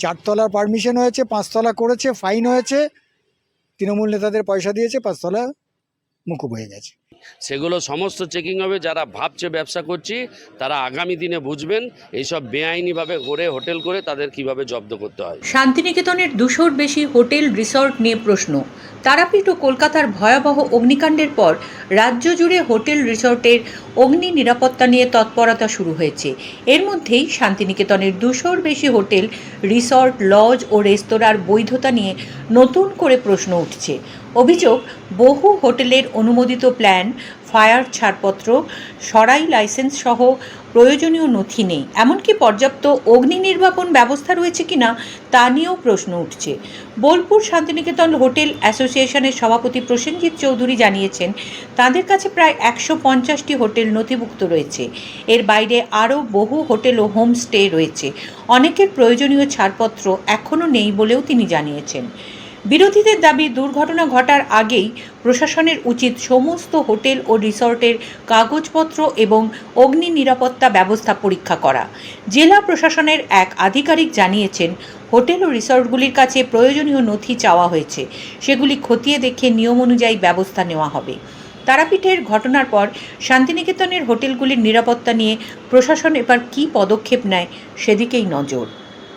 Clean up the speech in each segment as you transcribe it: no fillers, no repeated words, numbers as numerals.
চারতলার permission হয়েছে, পাঁচতলা করেছে, ফাইন হয়েছে, তৃণমূল নেতাদের পয়সা দিয়েছে, পাঁচতলা মুকুব হয়ে গেছে। সেগুলো সমস্ত চেকিং হবে। যারা ভাবছে ব্যবসা করছি তারা আগামী দিনে বুঝবেন এইসব বেআইনিভাবে ঘুরে হোটেল করে তাদের কিভাবে জব্দ করতে হয়। শান্তিনিকেতনের 200-র বেশি হোটেল রিসর্ট নিয়ে প্রশ্ন। তারাপীঠ ও কলকাতার ভয়াবহ অগ্নিকাণ্ডের পর রাজ্য জুড়ে হোটেল রিসর্টের অগ্নি নিরাপত্তা নিয়ে তৎপরতা শুরু হয়েছে। এর মধ্যেই শান্তিনিকেতনের 200-র বেশি হোটেল রিসর্ট, লজ ও রেস্তোরাঁর বৈধতা নিয়ে নতুন করে প্রশ্ন উঠছে। অভিযোগ, বহু হোটেলের অনুমোদিত প্ল্যান, ফায়ার ছাড়পত্র, সরাই লাইসেন্স সহ প্রয়োজনীয় নথি নেই। এমনকি পর্যাপ্ত অগ্নি নির্বাপন ব্যবস্থা রয়েছে কিনা তা নিয়েও প্রশ্ন উঠছে। বোলপুর শান্তিনিকেতন হোটেল অ্যাসোসিয়েশনের সভাপতি প্রসেনজিৎ চৌধুরী জানিয়েছেন, তাদের কাছে প্রায় 150টি হোটেল নথিভুক্ত রয়েছে। এর বাইরে আরও বহু হোটেল ও হোমস্টে রয়েছে। অনেকের প্রয়োজনীয় ছাড়পত্র এখনও নেই বলেও তিনি জানিয়েছেন। বিরোধীদের দাবি, দুর্ঘটনা ঘটার আগেই প্রশাসনের উচিত সমস্ত হোটেল ও রিসর্টের কাগজপত্র এবং অগ্নি নিরাপত্তা ব্যবস্থা পরীক্ষা করা। জেলা প্রশাসনের এক আধিকারিক জানিয়েছেন, হোটেল ও রিসর্টগুলির কাছে প্রয়োজনীয় নথি চাওয়া হয়েছে, সেগুলি খতিয়ে দেখে নিয়ম অনুযায়ী ব্যবস্থা নেওয়া হবে। তারাপীঠের ঘটনার পর শান্তিনিকেতনের হোটেলগুলির নিরাপত্তা নিয়ে প্রশাসন এবার কী পদক্ষেপ নেয় সেদিকেই নজর।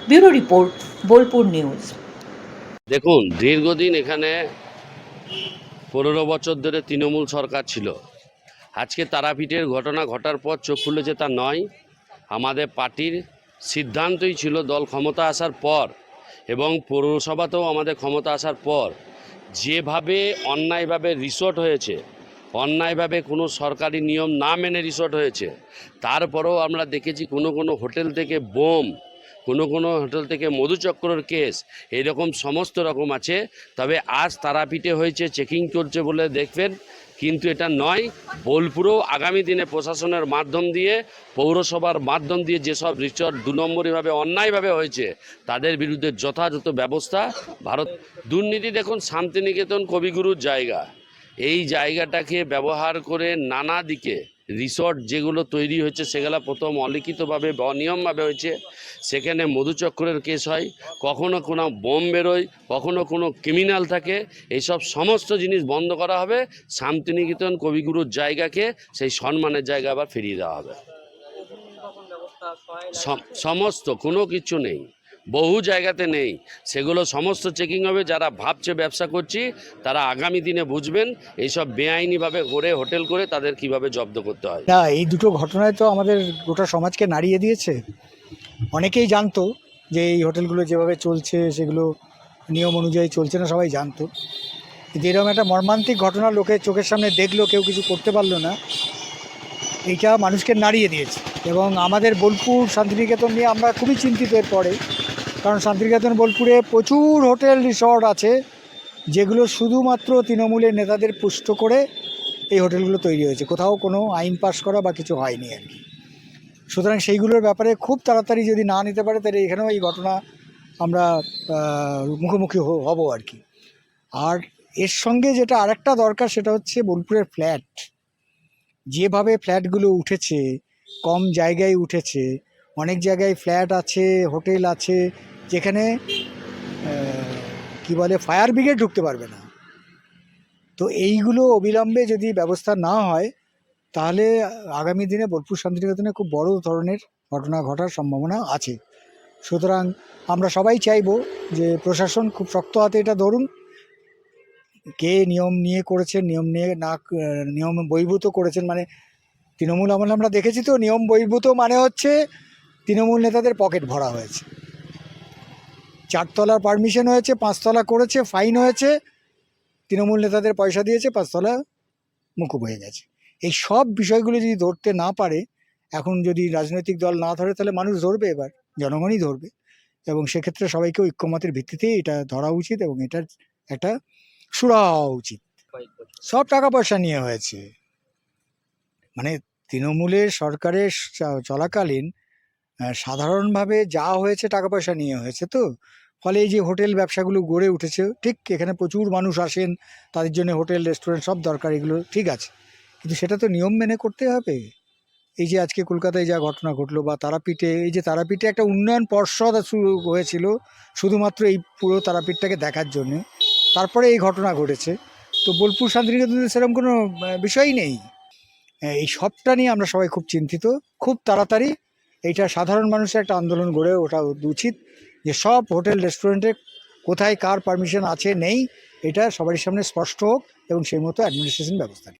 Bureau report, Bolpur news. দেখুন, দীর্ঘদিন এখানে 15 বছর ধরে তৃণমূল সরকার ছিল। আজকে তারাপীঠের ঘটনা ঘটার পর চোখ খুলেছে তা নয়। আমাদের পার্টির সিদ্ধান্তই ছিল দল ক্ষমতা আসার পর এবং পৌরসভাতেও আমাদের ক্ষমতা আসার পর যেভাবে অন্যায়ভাবে রিসর্ট হয়েছে, অন্যায়ভাবে কোনো সরকারি নিয়ম না মেনে রিসর্ট হয়েছে, তারপরেও আমরা দেখেছি কোনো হোটেল থেকে বোম, কোনো হোটেল থেকে মধুচক্রের কেস, এরকম সমস্ত রকম আছে। তবে আজ তারাপীঠে হয়েছে, চেকিং চলছে বলে দেখবেন, কিন্তু এটা নয়। বোলপুরেও আগামী দিনে প্রশাসনের মাধ্যম দিয়ে, পৌরসভার মাধ্যম দিয়ে যেসব রিসর্ট 2 নম্বরীভাবে অন্যায়ভাবে হয়েছে তাদের বিরুদ্ধে যথাযথ ব্যবস্থা। ভারত দুর্নীতি, দেখুন, শান্তিনিকেতন কবিগুরুর জায়গা, এই জায়গাটাকে ব্যবহার করে নানা দিকে রিসর্ট যেগুলো তৈরি হয়েছে সেগুলো প্রথম অলিখিতভাবে অনিয়মভাবে হয়েছে। সেখানে মধুচক্রের কেস হয়, কখনো কোনো বোম বেরোয়, কখনো কোনো ক্রিমিনাল থাকে। এইসব সমস্ত জিনিস বন্ধ করা হবে। শান্তিনিকেতন কবিগুরুর জায়গাকে সেই সম্মানের জায়গা আবার ফিরিয়ে দেওয়া হবে। সমস্ত কোনো কিছু নেই, বহু জায়গাতে নেই, সেগুলো সমস্ত চেকিং হবে। যারা ভাবছে ব্যবসা করছি তারা আগামী দিনে বুঝবেন এইসব বেআইনিভাবে ঘুরে হোটেল করে তাদের কিভাবে জব্দ করতে হয়। না, এই দুটো ঘটনায় তো আমাদের গোটা সমাজকে নাড়িয়ে দিয়েছে। অনেকেই জানতো যে এই হোটেলগুলো যেভাবে চলছে সেগুলো নিয়ম অনুযায়ী চলছে না, সবাই জানতো। কিন্তু এরকম একটা মর্মান্তিক ঘটনা লোকের চোখের সামনে দেখলো, কেউ কিছু করতে পারলো না, এইটা মানুষকে নাড়িয়ে দিয়েছে। এবং আমাদের বোলপুর শান্তিনিকেতন নিয়ে আমরা খুবই চিন্তিত এরপরে, কারণ শান্তিনিকেতন বোলপুরে প্রচুর হোটেল রিসর্ট আছে যেগুলো শুধুমাত্র তৃণমূলের নেতাদের পুষ্ট করে এই হোটেলগুলো তৈরি হয়েছে, কোথাও কোনো আইন পাস করা বা কিছু হয়নি আর কি। সুতরাং সেইগুলোর ব্যাপারে খুব তাড়াতাড়ি যদি না নিতে পারে তাহলে এখানেও এই ঘটনা আমরা মুখোমুখি হব আর কি। আর এর সঙ্গে যেটা আরেকটা দরকার সেটা হচ্ছে বোলপুরের ফ্ল্যাট, যেভাবে ফ্ল্যাটগুলো উঠেছে, কম জায়গায় উঠেছে, অনেক জায়গায় ফ্ল্যাট আছে, হোটেল আছে যেখানে কি বলে ফায়ার ব্রিগেড ঢুকতে পারবে না। তো এইগুলো অবিলম্বে যদি ব্যবস্থা না হয় তাহলে আগামী দিনে বোলপুর শান্তিনিকেতনে খুব বড় ধরনের ঘটনা ঘটার সম্ভাবনা আছে। সুতরাং আমরা সবাই চাইব যে প্রশাসন খুব শক্ত হাতে এটা ধরুন, কে নিয়ম নিয়ে করেছেন, নিয়ম নিয়ে না, নিয়ম বহির্ভূত করেছেন, মানে তৃণমূল আমলে আমরা দেখেছি তো, নিয়ম বহির্ভূত মানে হচ্ছে তৃণমূল নেতাদের পকেট ভরা হয়েছে। চারতলার পারমিশন হয়েছে, পাঁচতলা করেছে, ফাইন হয়েছে, তৃণমূল নেতাদের পয়সা দিয়েছে, পাঁচতলা মুকুব হয়ে গেছে। এই সব বিষয়গুলো যদি ধরতে না পারে, এখন যদি রাজনৈতিক দল না ধরে তাহলে মানুষ ধরবে, এবার জনগণই ধরবে। এবং সেক্ষেত্রে সবাইকে ঐক্যমতের ভিত্তিতেই এটা ধরা উচিত এবং এটার একটা সুরাহা হওয়া উচিত। সব টাকা পয়সা নিয়ে হয়েছে, মানে তৃণমূলের সরকারের চলাকালীন সাধারণভাবে যা হয়েছে টাকা পয়সা নিয়ে হয়েছে। তো ফলে এই যে হোটেল ব্যবসাগুলো গড়ে উঠেছে, ঠিক এখানে প্রচুর মানুষ আসেন, তাদের জন্য হোটেল রেস্টুরেন্ট সব দরকার, এগুলো ঠিক আছে, কিন্তু সেটা তো নিয়ম মেনে করতে হবে। এই যে আজকে কলকাতায় যা ঘটনা ঘটলো, বা তারাপীঠে, এই যে তারাপীঠে একটা উন্নয়ন পর্ষদ শুরু হয়েছিল শুধুমাত্র এই পুরো তারাপীঠটাকে দেখার জন্যে, তারপরে এই ঘটনা ঘটেছে। তো বোলপুর শান্তিনিকেতনে সেরকম কোনো বিষয়ই নেই। এই সবটা নিয়ে আমরা সবাই খুব চিন্তিত। খুব তাড়াতাড়ি এইটা সাধারণ মানুষের একটা আন্দোলন গড়ে ওঠা উচিত, যে সব হোটেল রেস্টুরেন্টে কোথায় কার পারমিশন আছে নেই এটা সবারই সামনে স্পষ্ট হোক এবং সেই মতো অ্যাডমিনিস্ট্রেশন ব্যবস্থা নিক।